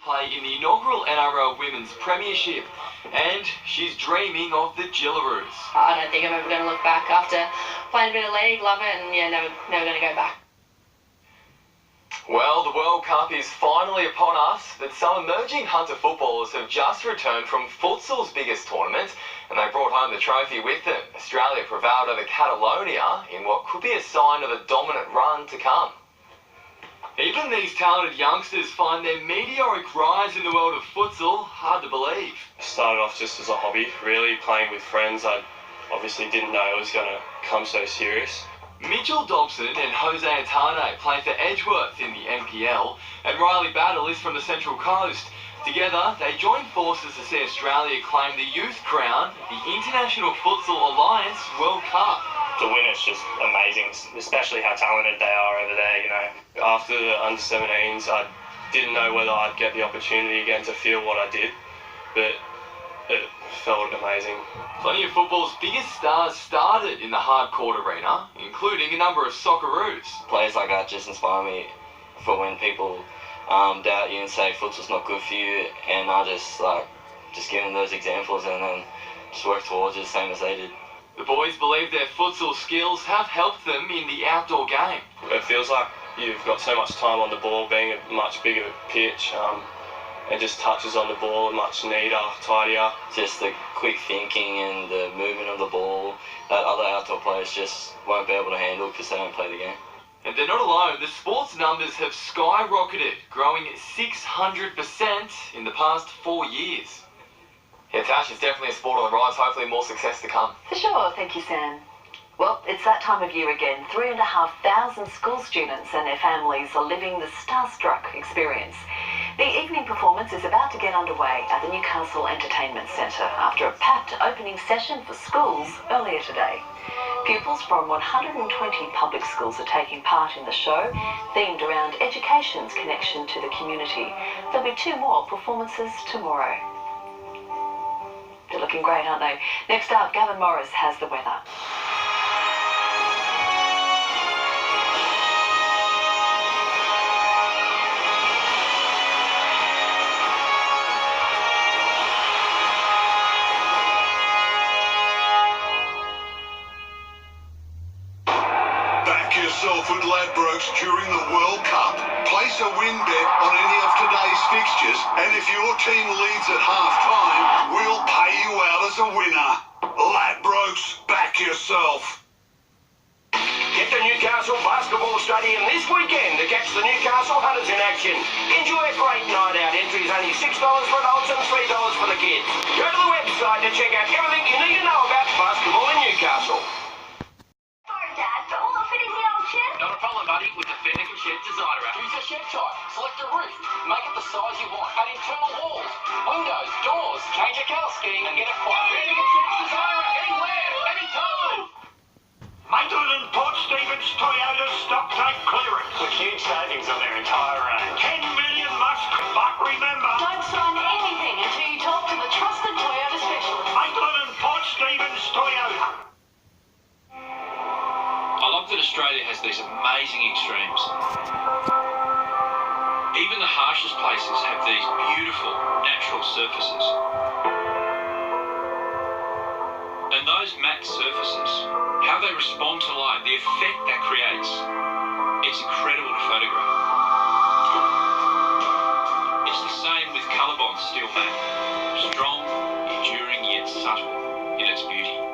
play in the inaugural NRL Women's Premiership, and she's dreaming of the Gillaroos. I don't think I'm ever going to look back after playing a bit of league, love it, and yeah, never going to go back. Well, the World Cup is finally upon us, but some emerging Hunter footballers have just returned from futsal's biggest tournament, and they brought home the trophy with them. Australia prevailed over Catalonia in what could be a sign of a dominant run to come. Even these talented youngsters find their meteoric rise in the world of futsal hard to believe. Started off just as a hobby, really playing with friends. I obviously didn't know it was going to come so serious. Mitchell Dobson and Jose Atane play for Edgeworth in the NPL, and Riley Battle is from the Central Coast. Together, they join forces to see Australia claim the youth crown, the International Futsal Alliance World Cup. To win it's just amazing, especially how talented they are over there, you know. After the under-17s, I didn't know whether I'd get the opportunity again to feel what I did, but it felt amazing. Plenty of football's biggest stars started in the hard-court arena, including a number of Socceroos. Players like that just inspire me for when people doubt you and say futsal's not good for you, and I just give them those examples and then just work towards it the same as they did. The boys believe their futsal skills have helped them in the outdoor game. It feels like you've got so much time on the ball, being a much bigger pitch, and just touches on the ball much neater, tidier. Just the quick thinking and the movement of the ball that other outdoor players just won't be able to handle because they don't play the game. And they're not alone. The sports numbers have skyrocketed, growing at 600% in the past 4 years. Yeah, Tash, it's definitely a sport on the rise. Hopefully more success to come. For sure, thank you, Sam. Well, it's that time of year again. 3,500 school students and their families are living the starstruck experience. The evening performance is about to get underway at the Newcastle Entertainment Centre after a packed opening session for schools earlier today. Pupils from 120 public schools are taking part in the show, themed around education's connection to the community. There'll be 2 more performances tomorrow. They're looking great, aren't they? Next up, Gavin Morris has the weather. Back yourself with Ladbrokes during the World Cup. Place a win bet on any of today's fixtures, and if your team leads at half-time, we'll pay you out as a winner. Ladbrokes, back yourself. Get to Newcastle Basketball Stadium this weekend to catch the Newcastle Hunters in action. Enjoy a great night out. Entries only $6 for adults and $3 for the kids. Go to the website to check out everything you need to know about basketball in Newcastle. Not a problem, buddy, with the Furniture Shed Designer app. Choose a shed type, select a roof, make it the size you want, add internal walls, windows, doors, change your colour scheme and get a quote. Furniture Shed Designer, anywhere, anytime. Maitland Port Stevens Toyota stock take clearance. With huge savings on their entire range. 10 million must, but remember, Don't sign anything until you talk to the trusted Toyota specialist. Maitland Port Stevens Toyota. I love that Australia has these amazing extremes. Even the harshest places have these beautiful natural surfaces. And those matte surfaces, how they respond to light, the effect that creates, it's incredible to photograph. It's the same with Colorbond's steel matte. Strong, enduring, yet subtle in its beauty.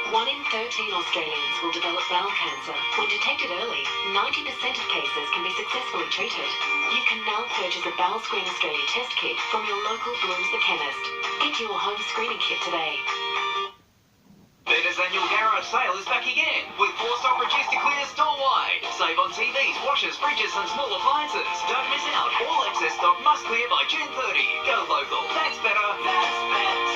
1 in 13 Australians will develop bowel cancer. When detected early, 90% of cases can be successfully treated. You can now purchase a Bowel Screen Australia test kit from your local Blooms the Chemist. Get your home screening kit today. Betta's annual garage sale is back again, with 4 stoppages to clear store-wide. Save on TVs, washers, fridges and small appliances. Don't miss out. All excess stock must clear by June 30. Go local. That's better. That's better.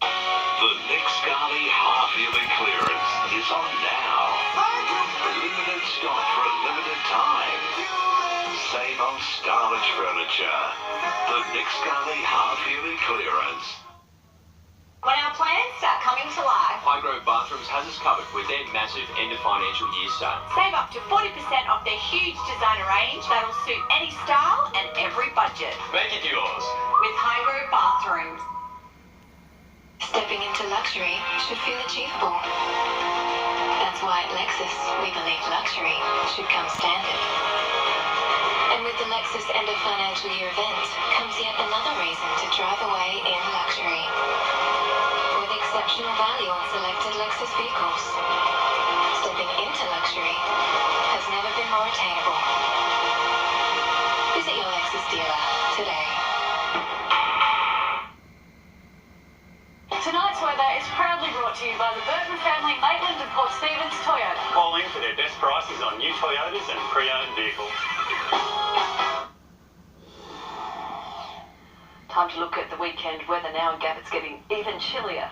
The Nick Scali half-yearly clearance is on now. Limited stock for a limited time. Save on stylish furniture. The Nick Scali half-yearly clearance. When our plans start coming to life. Highgrove Bathrooms has us covered with their massive end of financial year sale. Save up to 40% off their huge designer range that'll suit any style and every budget. Make it yours with Highgrove Bathrooms. Stepping into luxury should feel achievable. That's why at Lexus we believe luxury should come standard. And with the Lexus end of financial year event comes yet another reason to drive away in luxury. With exceptional value on selected Lexus vehicles, stepping into luxury has never been more attainable. Visit your Lexus dealer today. Tonight's weather is proudly brought to you by the Burton family, Maitland and Port Stephens Toyota. Call in for their best prices on new Toyotas and pre-owned vehicles. Time to look at the weekend weather now, and Gav, it's getting even chillier.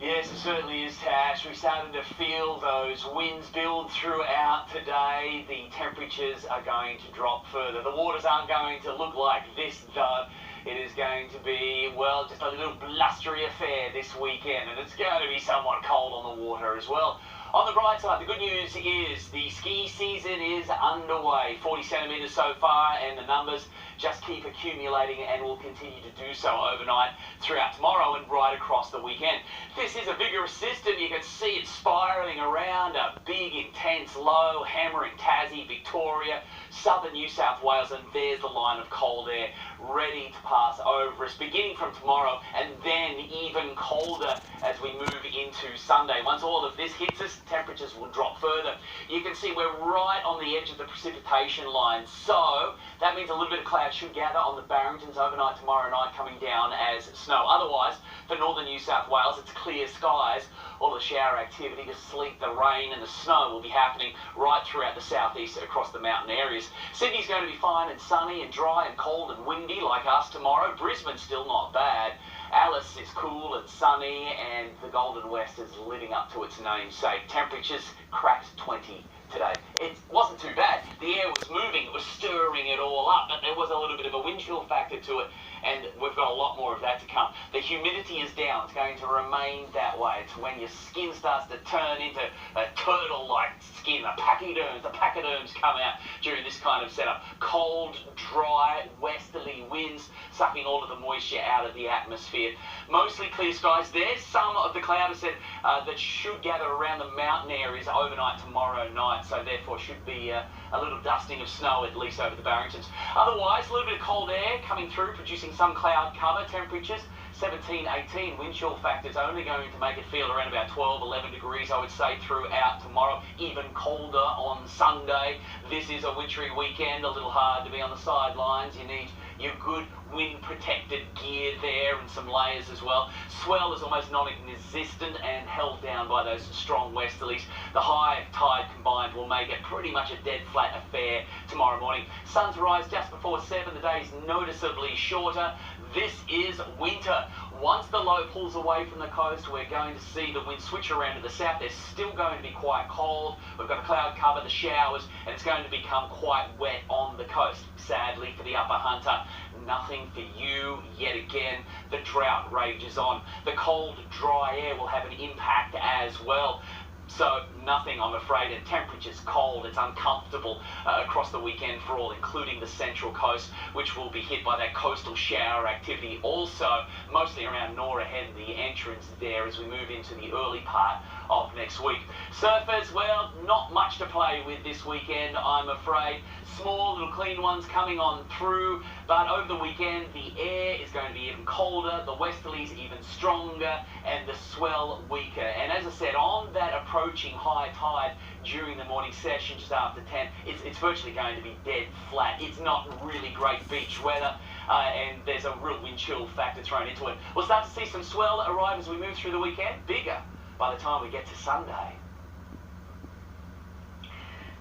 Yes, it certainly is, Tash. We're starting to feel those winds build throughout today. The temperatures are going to drop further. The waters aren't going to look like this, though. It is going to be, well, just a little blustery affair this weekend, and it's going to be somewhat cold on the water as well. On the bright side, the good news is the ski season is underway. 40 centimetres so far, and the numbers just keep accumulating and will continue to do so overnight, throughout tomorrow and right across the weekend. This is a vigorous system. You can see it spiralling around a big, intense low, hammering Tassie, Victoria, southern New South Wales, and there's the line of cold air ready to pass over us, beginning from tomorrow, and then even colder as we move into Sunday. Once all of this hits us, temperatures will drop further. You can see we're right on the edge of the precipitation line, so that means a little bit of cloud should gather on the Barringtons overnight tomorrow night, coming down as snow. Otherwise, for northern New South Wales, it's clear skies. All the shower activity, the sleet, the rain and the snow will be happening right throughout the southeast across the mountain areas. Sydney's going to be fine and sunny and dry and cold and windy like us tomorrow. Brisbane's still not bad. Alice is cool and sunny, and the Golden West is living up to its namesake. Temperatures cracked 20 today. It wasn't too bad. The air was moving, it was stirring it all up, but there was a little bit of a wind chill factor to it, and we've got a lot more of that to come. The humidity is down. It's going to remain that way. It's when your skin starts to turn into a turtle-like skin. The pachyderms come out during this kind of setup. Cold, dry, westerly winds sucking all of the moisture out of the atmosphere. Mostly clear skies. There's some of the cloud that should gather around the mountain areas overnight tomorrow night, so therefore should be a little dusting of snow at least over the Barringtons. Otherwise, a little bit of cold air coming through, producing some cloud cover. Temperatures 17, 18. Wind chill factors only going to make it feel around about 12, 11 degrees, I would say, throughout tomorrow. Even colder on Sunday. This is a wintry weekend, a little hard to be on the sidelines. You need your good wind-protected gear there and some layers as well. Swell is almost non-existent and held down by those strong westerlies. The high tide combined will make it pretty much a dead flat affair tomorrow morning. Sun's rise just before 7. The day's noticeably shorter. This is winter. Once the low pulls away from the coast, we're going to see the wind switch around to the south. They're still going to be quite cold. We've got a cloud cover, the showers, and it's going to become quite wet on the coast. Sadly for the upper hunter, nothing for you yet again. The drought rages on. The cold, dry air will have an impact as well. So nothing, I'm afraid, and temperatures cold. It's uncomfortable across the weekend for all, including the central coast, which will be hit by that coastal shower activity. Also, mostly around Nora Head, the entrance there, as we move into the early part of next week. Surfers, well, not much to play with this weekend, I'm afraid. Small little clean ones coming on through, but over the weekend the air is going to be even colder, the westerlies even stronger, and the swell weaker. And as I said, on that approaching high tide during the morning session just after 10, it's virtually going to be dead flat. It's not really great beach weather, and there's a real wind chill factor thrown into it. We'll start to see some swell arrive as we move through the weekend, bigger by the time we get to Sunday.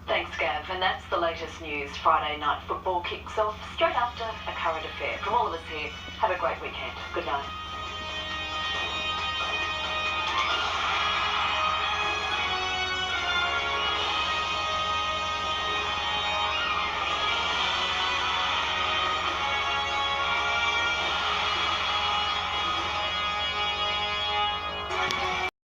Thanks, Gav. And that's the latest news. Friday night football kicks off straight after a current affair. From all of us here, have a great weekend. Good night.